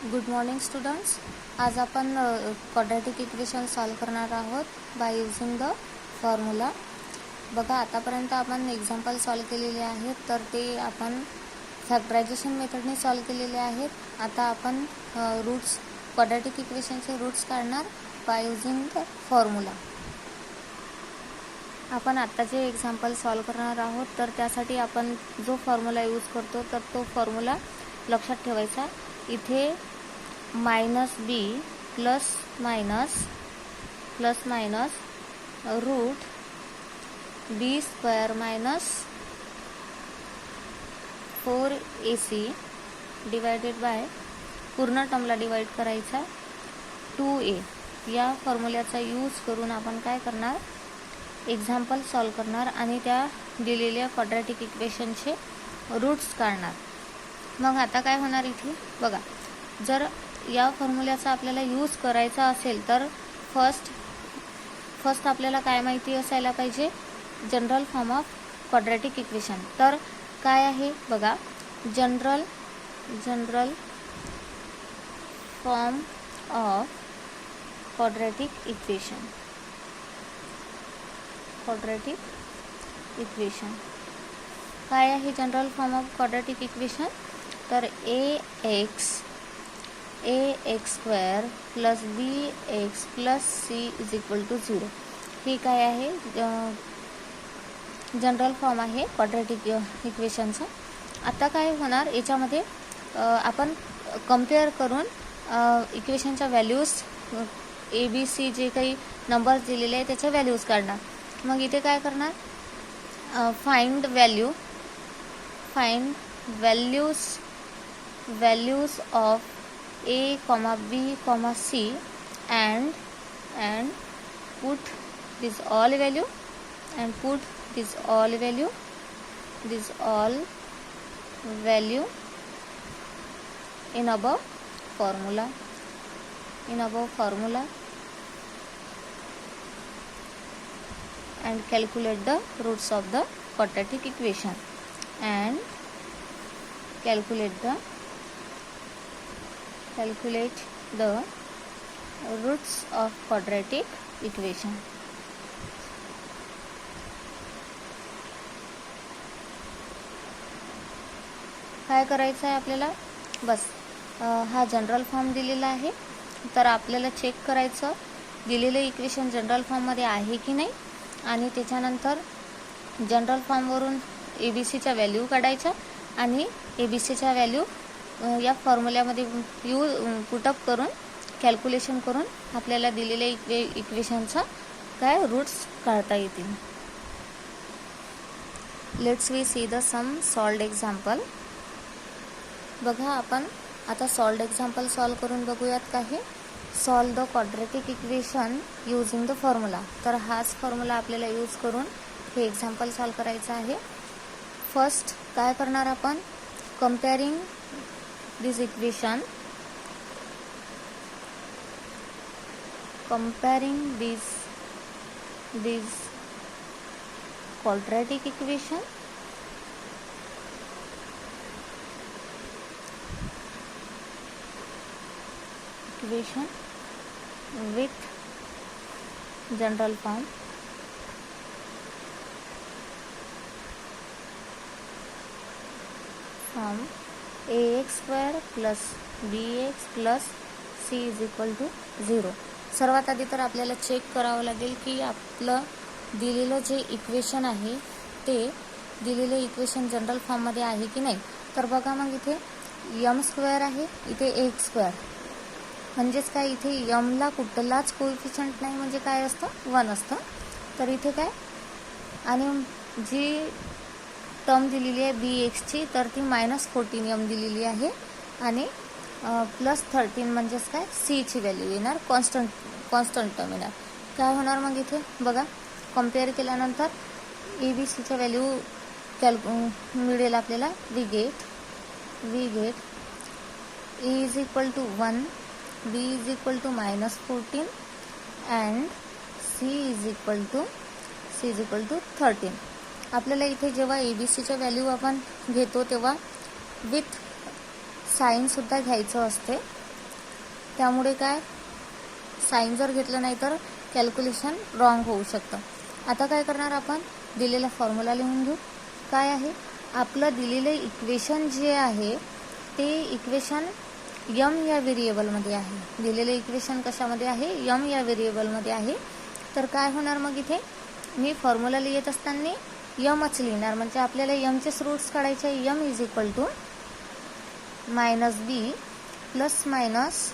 Good morning students. आज आपण quadratic equation solve करणार आहोत बाय युजिंग द फॉर्म्युला. बघा, आतापर्यंत आपण एक्झाम्पल सॉल्व केलेले आहेत, तर ते आपण फॅक्टरायझेशन मेथडने सॉल्व केलेले आहेत. आता आपण क्वाड्रॅटिक इक्वेशनचे रूट्स काढणार बाय युजिंग द फॉर्म्युला. आपण आत्ता जे एक्झाम्पल सॉल्व करणार आहोत, तर त्यासाठी आपण जो फॉर्म्युला यूज करतो, तर तो फॉर्म्युला लक्षात ठेवायचा. इथे -b plus minus root b square minus 4ac divided by पूर्ण टर्मला डिवाइड करायचा 2a. या फॉर्म्युल्याचा यूज करून आपण काय करणार, एक्झाम्पल सॉल्व करणार आणि त्या दिलेल्या क्वाड्रॅटिक इक्वेशनचे रूट्स काढणार. मग आता काय होणार, इथे बघा, जर या फॉर्म्युल्याचा आपल्याला यूज करायचा असेल तर फर्स्ट आपल्याला काय माहिती असायला पाहिजे, general form of quadratic equation. तर काय आहे बघा, general form of quadratic equation काय आहे general form of quadratic equation. तर ax square plus bx plus c is equal to 0. ही काय आहे, जनरल फॉर्म आहे क्वाड्रॅटिक इक्वेशनचा. आता काय होणार, याच्यामध्ये आपण कम्पेअर करून इक्वेशनच्या व्हॅल्यूज ABC जे काही नंबर्स दिलेले आहे त्याच्या व्हॅल्यूज काढणार. मग इथे काय करणार, find values of a, b, c and put these all value in above formula and calculate the roots of the quadratic equation calculate the roots of quadratic equation. काय करायचं आहे आपल्याला, बस हा जनरल फॉर्म दिलेला आहे, तर आपल्याला चेक करायचं दिलेलं इक्वेशन जनरल फॉर्ममध्ये आहे की नाही, आणि त्याच्यानंतर जनरल फॉर्मवरून ABCच्या व्हॅल्यू काढायच्या आणि ABCच्या व्हॅल्यू या फॉर्म्युल्यामध्ये पुटअप करून कॅल्क्युलेशन करून आपल्याला दिलेल्या इक्वेशनचा काय रूट्स काढता येतील. Let's we see the some solved example. बघा, आपण आता सॉल्व्ड एक्झाम्पल सॉल्व करून बघूयात. काही solve the quadratic equation using the formula. तर हाच फॉर्म्युला आपल्याला यूज करून हे एक्झाम्पल सॉल्व करायचं आहे. फर्स्ट काय करणार, आपण कंपेअरिंग this equation, comparing this quadratic equation with general form ax square plus bx plus c is equal to 0. सर्वात आधी तर आपल्याला चेक करावं लागेल की आपलं दिलेलं जे इक्वेशन आहे ते दिलेलं इक्वेशन जनरल फॉर्ममध्ये आहे की नाही. तर बघा, मग इथे m स्क्वेअर आहे, इथे x स्क्वेअर, म्हणजेच काय, इथे mला कुठलाच कोएफिशियंट नाही, म्हणजे काय असतं, 1 असतं. तर इथे काय, आणि जी टर्म दिलेली आहे bxची, तर ती -14m दिलेली आहे आणि +13 म्हणजेच काय, c ची व्हॅल्यू येणार, कॉन्स्टंट टर्म येणार. काय होणार मग इथे बघा, कम्पेअर केल्यानंतर ABCच्या व्हॅल्यू मिळेल आपल्याला. We get a is equal to 1, b is equal to -14 and c is equal to 13. आपल्याला इथे जेव्हा ABCच्या व्हॅल्यू आपण घेतो तेव्हा विथ साईन सुद्धा घ्यायचं असते. त्यामुळे काय साईन जर घेतलं नाही तर कॅल्क्युलेशन रॉंग होऊ शकतं. आता काय करणार आपण, दिलेला फॉर्म्युला लिहून घेऊ. काय आहे आपलं दिलेलं इक्वेशन जे आहे ते इक्वेशन यम या व्हेरिएबलमध्ये आहे. दिलेलं इक्वेशन कशामध्ये आहे, यम या व्हेरिएबलमध्ये आहे. तर काय होणार मग इथे मी फॉर्म्युला लिहित असताना यमच लिहिणार, म्हणजे आपल्याला यमचेच रूट्स काढायचे. M is equal to -b plus minus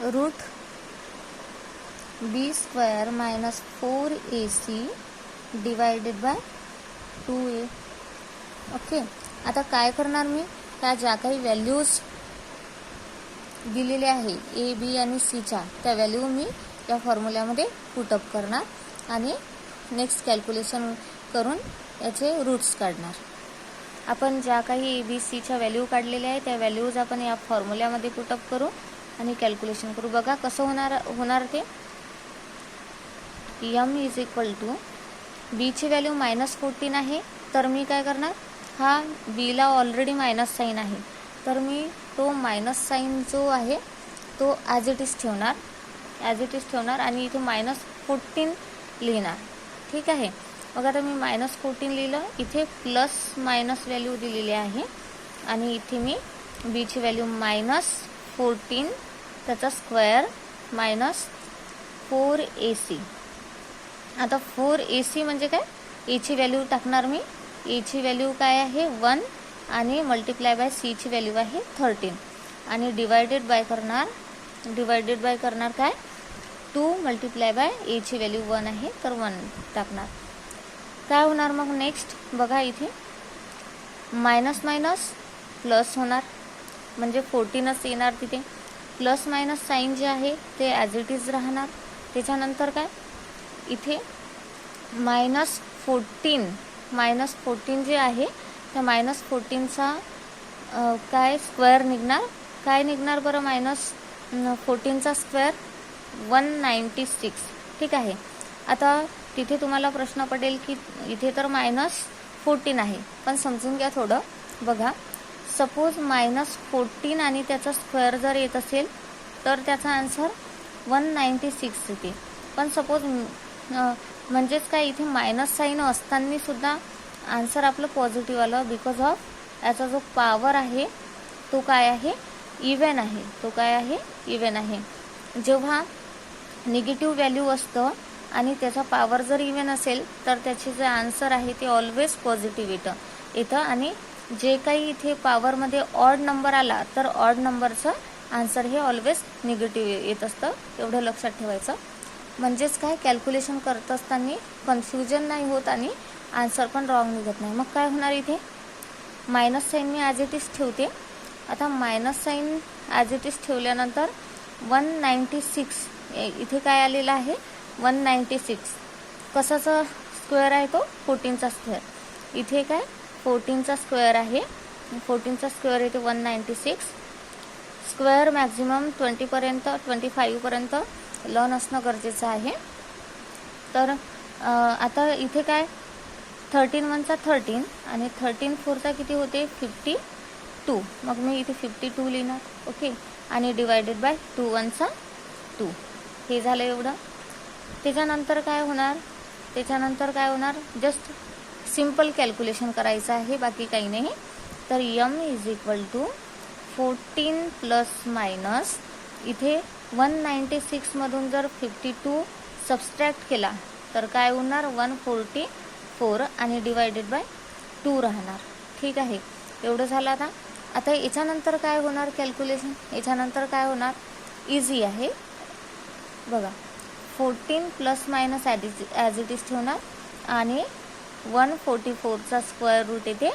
root b² minus 4ac divided by 2a. Okay. आता काय करणार मी, त्या ज्या काही व्हॅल्यूज दिलेल्या आहे ए बी आणि सीच्या, त्या व्हॅल्यू मी या फॉर्म्युल्यामध्ये पुटअप करणार आणि नेक्स्ट कॅल्क्युलेशन करून याचे रूट्स काढणार. आपण ज्या काही ए बी सीच्या व्हॅल्यू काढलेल्या आहे त्या व्हॅल्यूज आपण या फॉर्म्युल्यामध्ये पुटअप करू आणि कॅल्क्युलेशन करू. बघा कसं होणार ते. यम इज इक्वल टू बीची व्हॅल्यू -14 आहे, तर मी काय करणार, हा बीला ऑलरेडी मायनस साईन आहे, तर मी तो मायनस साईन जो आहे तो ॲज इट इज ठेवणार आणि इथे -14 लिहिणार. ठीक आहे. मग आता मी -14 लिहिलं, इथे प्लस मायनस व्हॅल्यू दिलेली आहे आणि इथे मी बीची व्हॅल्यू -14 त्याचा स्क्वेअर मायनस 4ac. आता 4ac म्हणजे काय, एची व्हॅल्यू टाकणार मी. एची व्हॅल्यू काय आहे 1 आणि मल्टिप्लाय बाय सीची व्हॅल्यू आहे 13 आणि डिवायडेड बाय करणार काय 2 मल्टिप्लाय बाय एची व्हॅल्यू 1 आहे तर 1 टाकणार. काय होणार मग नेक्स्ट बघा, इथे मायनस मायनस प्लस होणार, म्हणजे 14च येणार. तिथे प्लस मायनस साईन जे आहे ते ॲज इट इज राहणार. त्याच्यानंतर काय इथे -14 जे आहे त्या -14चा काय स्क्वेअर निघणार. काय निघणार बरं, -14चा स्क्वेअर 196. ठीक आहे. आता तिथे तुम्हाला प्रश्न पडेल की इथे तर -14 आहे, पण समजून घ्या थोडं. बघा, सपोज -14 आणि त्याचा स्क्वेअर जर येत असेल तर त्याचा आन्सर 196 येते. पण सपोज म्हणजेच काय, इथे मायनस साईन असताना सुद्धा आन्सर आपलं पॉझिटिव्ह आलं, बिकॉज ऑफ याचा जो पॉवर आहे तो काय आहे, इव्हन आहे. तो काय आहे, इव्हन आहे. जेव्हा निगेटिव्ह व्हॅल्यू असतं आणि त्याचा पॉवर जर इव्हन असेल तर त्याचे जे आन्सर आहे ते ऑलवेज पॉझिटिव्ह येतं आणि जे काही इथे पॉवरमध्ये ऑड नंबर आला तर ऑड नंबरचं आन्सर हे ऑलवेज निगेटिव्ह येत असतं. एवढं लक्षात ठेवायचं. म्हणजेच काय, कॅल्क्युलेशन करत असताना कन्फ्युजन नाही होत आणि आन्सर पण रॉंग निघत नाही. मग काय होणार, इथे मायनस साईन मी ॲज इट इज ठेवते. आता minus sign as it is ठेवल्यानंतर 196 इथे काय आलेलं आहे 196. कसाचा स्क्वेअर आहे तो 14चा स्क्वेअर. इथे काय 14चा स्क्वेअर आहे, 14चा स्क्वेअर इथे 196. स्क्वेअर मॅक्झिमम 25पर्यंत लर्न असणं गरजेचं आहे. तर आता इथे काय 13 1 13 आणि 13 4 किती होते 52. मग मी इथे 52 लिहिणार. ओके. आणि डिवायडेड बाय 2 1 2. हे झालं एवढं. त्याच्यानंतर काय होणार, जस्ट सिम्पल कॅल्क्युलेशन करायचं आहे, बाकी काही नाही. तर m is equal to 14 plus minus इथे 196 मधून जर 52 सबस्ट्रॅक्ट केला तर काय होणार 144 आणि डिवायडेड बाय 2 राहणार. ठीक आहे. एवढं झालं. आता याच्यानंतर काय होणार कॅल्क्युलेशन, याच्यानंतर काय होणार इझी आहे. बघा 14 plus minus as it is ठेवणार आणि 144चा स्क्वेअर रूट येते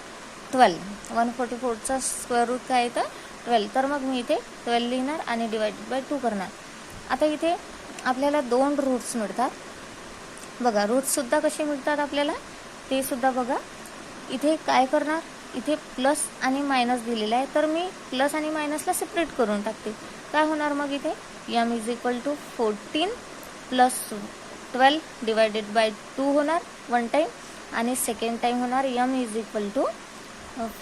12. 144चा स्क्वेअर रूट काय येतं 12. तर मग मी इथे 12 लिहिणार आणि डिवायडेड बाय 2 करणार. आता इथे आपल्याला 2 रूट्स मिळतात. बघा रूट्ससुद्धा कसे मिळतात आपल्याला ते सुद्धा बघा. इथे काय करणार, इथे प्लस आणि मायनस दिलेलं आहे तर मी प्लस आणि मायनसला सेपरेट करून टाकते. काय होणार मग इथे m is equal to 14 plus 12 divided by 2 होणार 1 टाईम आणि सेकंड टाईम होणार m is equal to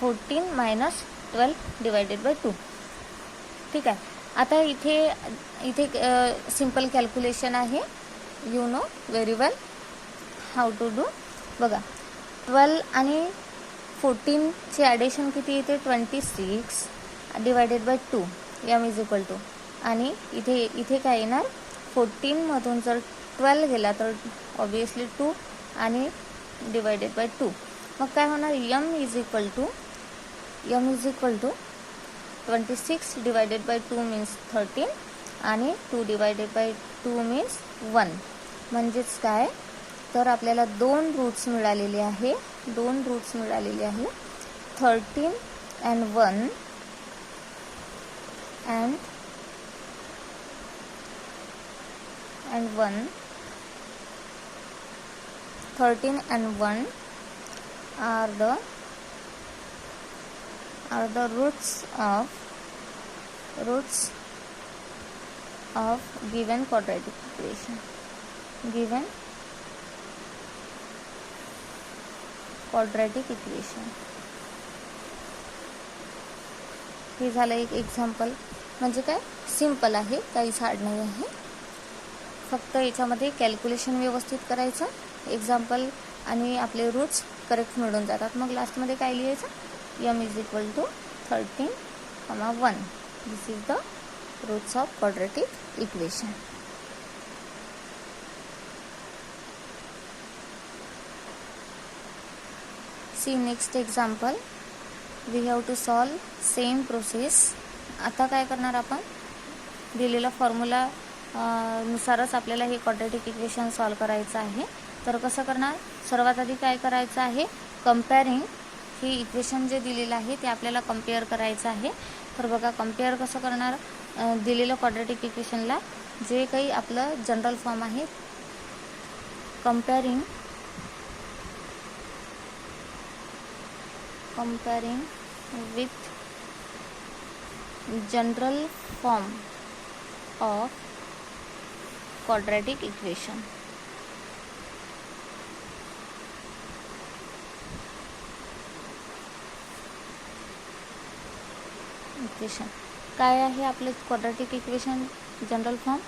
14 minus 12 divided by 2. ठीक आहे. आता इथे सिंपल कॅल्क्युलेशन आहे, you know very well how to do. बघा 12 आणि 14चे ॲडिशन किती येते 26 divided by 2 m is equal to, आणि इथे काय येणार 14मधून जर 12 गेला तर ऑब्वियसली 2 आणि डिवायडेड बाय 2. मग काय होणार m is equal to 26 divided by 2 means 13 आणि 2 डिवायडेड बाय 2 मीन्स 1. म्हणजेच काय तर आपल्याला 2 रूट्स मिळालेले आहे 13 and 1 and 13 and 1 are the roots of given quadratic equation. हे झालं एक एक्झाम्पल. म्हणजे काय सिंपल आहे, काहीच हार्ड नाही आहे. फक्त याच्यामध्ये कॅल्क्युलेशन व्यवस्थित करायचं, एक्झाम्पल आणि आपले रूट्स करेक्ट मिळून जातात. मग लास्टमध्ये काय लिहायचं m is equal to 13, 1. This is the roots of quadratic equation. See next example. We have to solve same process. आता काय करणार आपण दिलेला फॉर्म्युला नुसारच आपल्याला हे क्वाड्रेटिक इक्वेशन सॉल्व करायचं आहे. तर कसं करणार, सर्वात आधी काय करायचं आहे कम्पेअरिंग. हे इक्वेशन जे दिलेलं आहे ते आपल्याला कम्पेअर करायचं आहे. तर बघा कम्पेअर कसं करणार, दिलेलं क्वाड्रेटिक इक्वेशनला जे काही आपलं जनरल फॉर्म आहे comparing with general form of quadratic equation. काय आहे आपले quadratic equation general form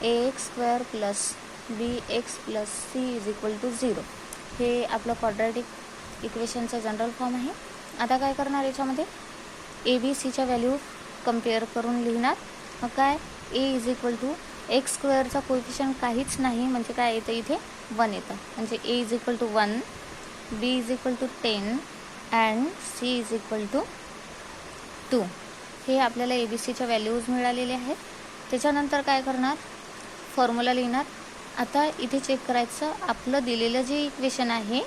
ax² + bx + c = 0. हे आपलं क्वाड्रेटिक इक्वेशनचं जनरल फॉर्म आहे. आता काय करणार याच्यामध्ये ABC च्या व्हॅल्यू कम्पेअर करून लिहिणार. मग काय a = x² कोएफिशियंट काहीच नाही म्हणजे काय येतं इथे 1 येतं. म्हणजे a = 1, b = 10 अँड c = 2. हे आपल्याला ABCच्या व्हॅल्यूज मिळालेले आहेत. त्याच्यानंतर काय करणार फॉर्म्युला लिहिणार. आता इथे चेक करायचं आपलं दिलेलं जे इक्वेशन आहे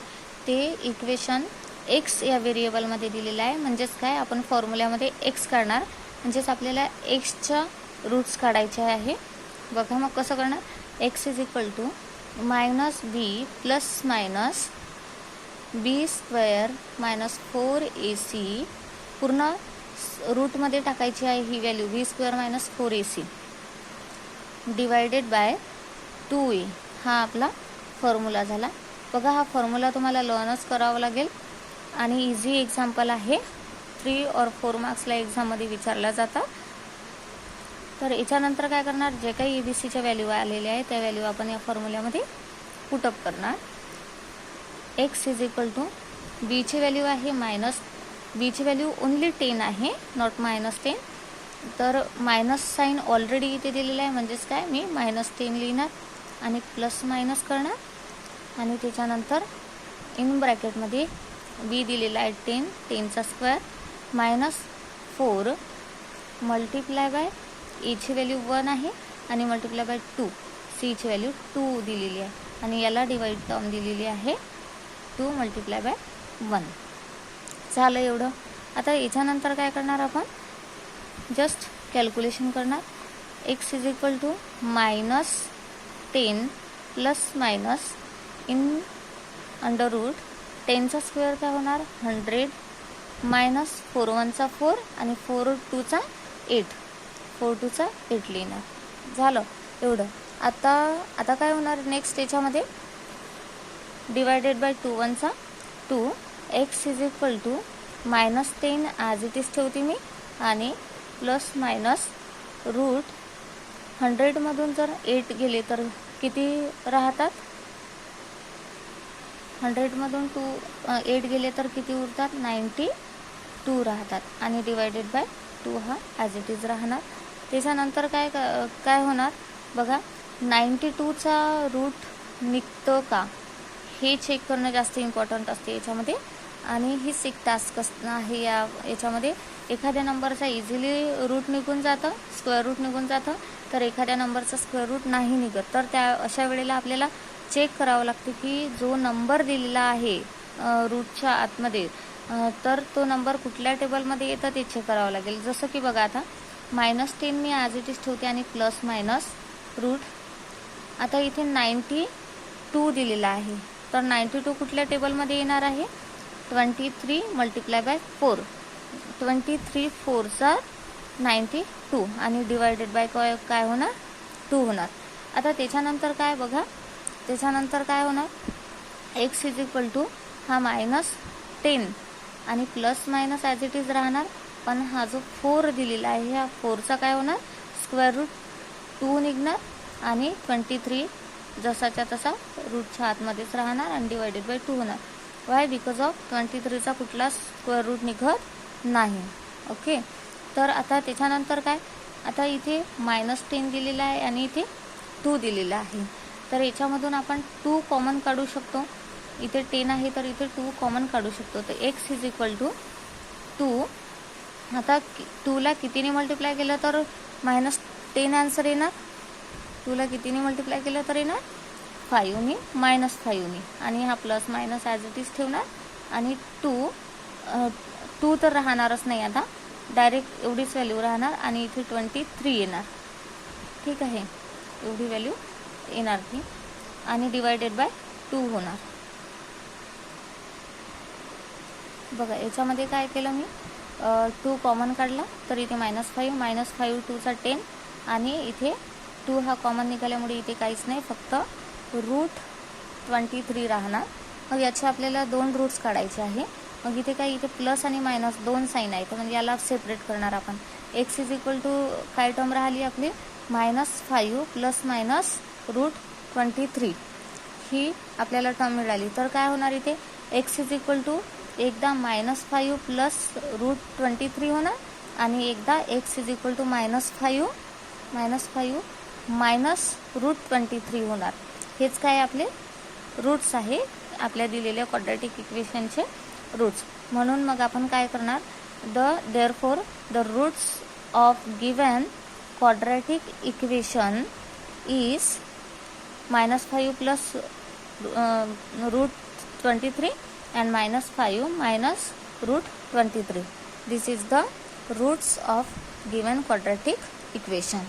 ते इक्वेशन x या व्हेरिएबलमध्ये दिलेलं आहे. म्हणजेच काय आपण फॉर्म्युल्यामध्ये x काढणार, म्हणजेच आपल्याला xच्या रूट्स काढायचे आहे. बघा मग कसं करणार x = -b ± b² - 4ac पूर्ण रूटमध्ये टाकायची आहे ही value b² - 4ac divided by 2a. हा आपला फॉर्म्युला झाला. बघा हा फॉर्म्युला तुम्हाला लर्नच करावा लागेल आणि इझी एक्झाम्पल आहे. 3 or 4 मार्क्सला एक्झाममध्ये विचारला जाता. तर याच्यानंतर काय करणार जे काही ABCच्या व्हॅल्यू आलेल्या आहे त्या व्हॅल्यू आपण या फॉर्म्युल्यामध्ये पुटअप करणार. x = b ची व्हॅल्यू आहे b ची व्हॅल्यू ओन्ली 10 आहे नॉट -10. तर मायनस साईन ऑलरेडी इथे दिलेलं आहे म्हणजेच काय मी -10 लिहिणार आणि प्लस मायनस करणार आणि त्याच्यानंतर इन ब्रॅकेटमध्ये b दिलेला आहे 10चा स्क्वेअर -4 मल्टिप्लाय बाय a ची व्हॅल्यू 1 आहे आणि मल्टिप्लाय बाय 2 c ची व्हॅल्यू 2 दिलेली आहे आणि याला डिवाइड टर्म दिलेली आहे 2 × 1. झालं एवढं. आता याच्यानंतर काय करणार आपण जस्ट कॅल्क्युलेशन करणार. x = -10 ± इन अंडर रूट 10चा स्क्वेअर काय होणार 100 -4 1 4 आणि 4 2 8 4 2 8 लिहिणार. झालं एवढं. आता काय होणार नेक्स्ट याच्यामध्ये divided by 2 1 2 x = -10 as it is ठेवते मी आणि ± रूट 100मधून जर 8 गेले तर किती राहतात? 100मधून 8 गेले तर किती उरतात? 92 राहतात आणि डिवायडेड बाय 2 हा ॲज इट इज राहणार. त्याच्यानंतर काय होणार बघा, 92चा रूट निघतं का हे चेक करणं जास्त इम्पॉर्टंट असते याच्यामध्ये. आणि हीच एक टास्क आहे याच्यामध्ये. एखाद्या नंबरचा इझिली रूट निघून जातं, स्क्वेअर रूट निघून जातं, तर एखाद्या नंबरचा स्क्वेअर रूट नाही निघत. तर अशा वेळेला आपल्याला चेक करावं लागतं की जो नंबर दिलेला आहे रूटच्या आतमध्ये, तर तो नंबर कुठल्या टेबलमध्ये येतं ते चेक करावं लागेल. जसं की बघा आता -10 मी ॲज इट इज ठेवते आणि प्लस मायनस रूट. आता इथे 92 दिलेला आहे, तर 92 कुठल्या टेबलमध्ये येणार आहे? 23 मल्टिप्लाय बाय 4. 23 4 92 आणि डिवायडेड बाय काय होणार? 2 होणार. आता त्याच्यानंतर काय बघा, त्याच्यानंतर काय होणार? x इज इक्वल टू हा -10 आणि plus minus as it is राहणार. पण हा जो 4 दिलेला आहे, ह्या 4चा काय होणार? स्क्वेअर रूट 2 निघणार आणि 23 जसाच्या तसा रूटच्या आतमध्येच राहणार आणि डिवायडेड बाय 2 होणार. वाय? बिकॉज ऑफ 23चा कुठला स्क्वेअर रूट निघत नाही. ओके, तर आता त्याच्यानंतर काय, आता इथे -10 दिलेला आहे आणि इथे 2 दिलेला आहे, तर याच्यामधून आपण 2 कॉमन काढू शकतो. इथे 10 आहे तर इथे 2 कॉमन काढू शकतो. तर x इज इक्वल टू 2. आता 2ला कितीने मल्टिप्लाय केलं तर -10 आन्सर येणार. 2ला कितीने मल्टिप्लाय केलं तर येणार? 5ने -5ने. आणि हा plus minus as it is ठेवणार आणि 2 तर राहणारच नाही, आता डायरेक्ट एवढीच व्हॅल्यू राहणार आणि इथे 23 येणार. ठीक आहे, एवढी व्हॅल्यू येणार ती आणि डिवायडेड बाय 2 होणार. बघा याच्यामध्ये काय केलं मी, 2 कॉमन काढला तर इथे -5 2चा 10 आणि इथे 2 हा कॉमन निघाल्यामुळे इथे काहीच नाही, फक्त रूट 23 राहणार. मग याचे आपल्याला 2 रूट्स काढायचे आहे. मग इथे काय, इथे प्लस आणि मायनस 2 साईन आहेत, म्हणजे याला सेपरेट करणार आपण. x इज इक्वल टू काय टर्म राहिली आपली? -5 प्लस मायनस रूट 23 ही आपल्याला टर्म मिळाली. तर काय होणार इथे, x इज इक्वल टू एकदा -5 प्लस रूट 23 होणार आणि एकदा x is equal to -5 minus root 23 होणार. हेच काय आपले रूट्स आहे, आपल्या दिलेल्या क्वाड्रॅटिक इक्वेशनचे रूट्स. म्हणून मग आपण काय करणार, therefore the roots of given quadratic equation is -5 plus root 23 and -5 minus root 23. This is the roots of given quadratic equation.